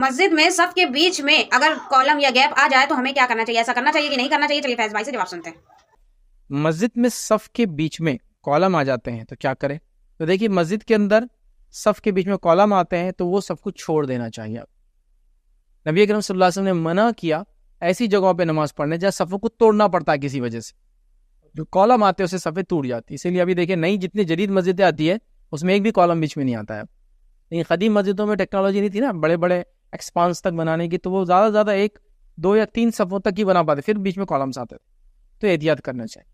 مسجد میں صف کے بیچ میں اگر کالم یا گیپ آ جائے تو ہمیں کیا کرنا چاہیے؟ ایسا کرنا چاہیے کہ نہیں کرنا چاہیے؟ چلیے فیض بھائی سے جواب سنتے ہیں۔ مسجد میں صف کے بیچ میں کالم آ جاتے ہیں تو کیا کریں؟ تو دیکھیے مسجد کے اندر صف کے بیچ میں کالم آتے ہیں تو وہ صف کو چھوڑ دینا چاہیے۔ نبی اکرم صلی اللہ علیہ وسلم نے منع کیا ایسی جگہوں پہ نماز پڑھنے جہاں صفوں کو توڑنا پڑتا ہے کسی وجہ سے، جو کالم آتے ہیں اسے صفیں ٹوٹ جاتی ہے۔ اسی لیے ابھی دیکھیں نئی جتنی جدید مسجدیں آتی ہے اس میں ایک بھی کالم بیچ میں نہیں آتا ہے۔ لیکن قدیم مسجدوں میں ٹیکنالوجی نہیں تھی نا بڑے بڑے ایکسپانس تک بنانے کی، تو وہ زیادہ سے زیادہ 1 2 یا 3 صفوں تک ہی بنا پاتے، پھر بیچ میں کالمس آتے تھے۔ تو احتیاط کرنا چاہیے۔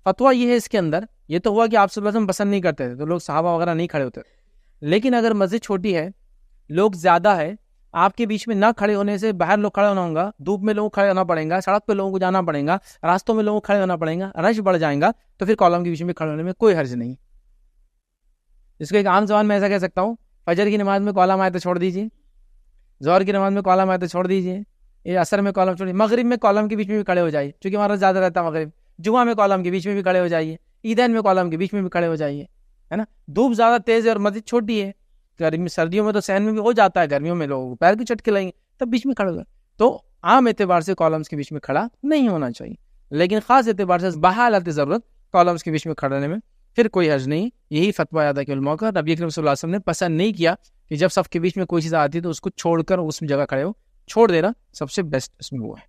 فتویٰ یہ ہے اس کے اندر، یہ تو ہوا کہ آپ صلی اللہ علیہ وسلم پسند نہیں کرتے تھے تو لوگ صحابہ وغیرہ نہیں کھڑے ہوتے تھے، لیکن اگر مسجد چھوٹی ہے، لوگ زیادہ ہے، آپ کے بیچ میں نہ کھڑے ہونے سے باہر لوگ کھڑے ہونا ہوگا، دھوپ میں لوگوں کو کھڑے ہونا پڑے گا، سڑک پہ لوگوں کو جانا پڑے گا، راستوں میں لوگوں کو کھڑے ہونا پڑے گا، رش بڑھ جائے گا، تو پھر کالم کے بیچ میں کھڑے ہونے میں کوئی حرج نہیں۔ اس کو ایک عام زبان میں ایسا کہہ سکتا ہوں، فجر کی نماز میں کالم آئے تو چھوڑ دیجیے، ظہر کی نماز میں کالم آئے تو چھوڑ دیجیے، یہ عصر میں کالم چھوڑ دیجیے، مغرب میں کالم کے بیچ میں بھی کھڑے ہو جائیے، چونکہ ہمارا زیادہ رہتا ہے مغرب، جمعہ میں کالم کے بیچ میں بھی کھڑے ہو جائیے، عیدین میں کالم کے بیچ میں بھی کھڑے ہو جائیے، ہے نا۔ دھوپ زیادہ تیز ہے اور مسجد چھوٹی ہے، گرمی سردیوں میں تو سہن میں بھی ہو جاتا ہے، گرمیوں میں لوگ پیر کی چٹکے لگیں گے، تب بیچ میں کھڑے ہو جائے، تو عام اعتبار سے کالمس کے بیچ میں کھڑا نہیں ہونا چاہیے، لیکن خاص اعتبار سے بحالت ضرورت کالمس کے بیچ میں کھڑے ہونے میں پھر کوئی حرج نہیں۔ یہی فتویٰ آیا تھا کہ علماء کا، نبی اکرم صلی اللہ علیہ وسلم نے پسند نہیں کیا کہ جب صف کے بیچ میں کوئی چیز آتی ہے تو اس کو چھوڑ کر اس میں جگہ کھڑے ہو، چھوڑ دینا سب سے بیسٹ اس میں وہ ہے۔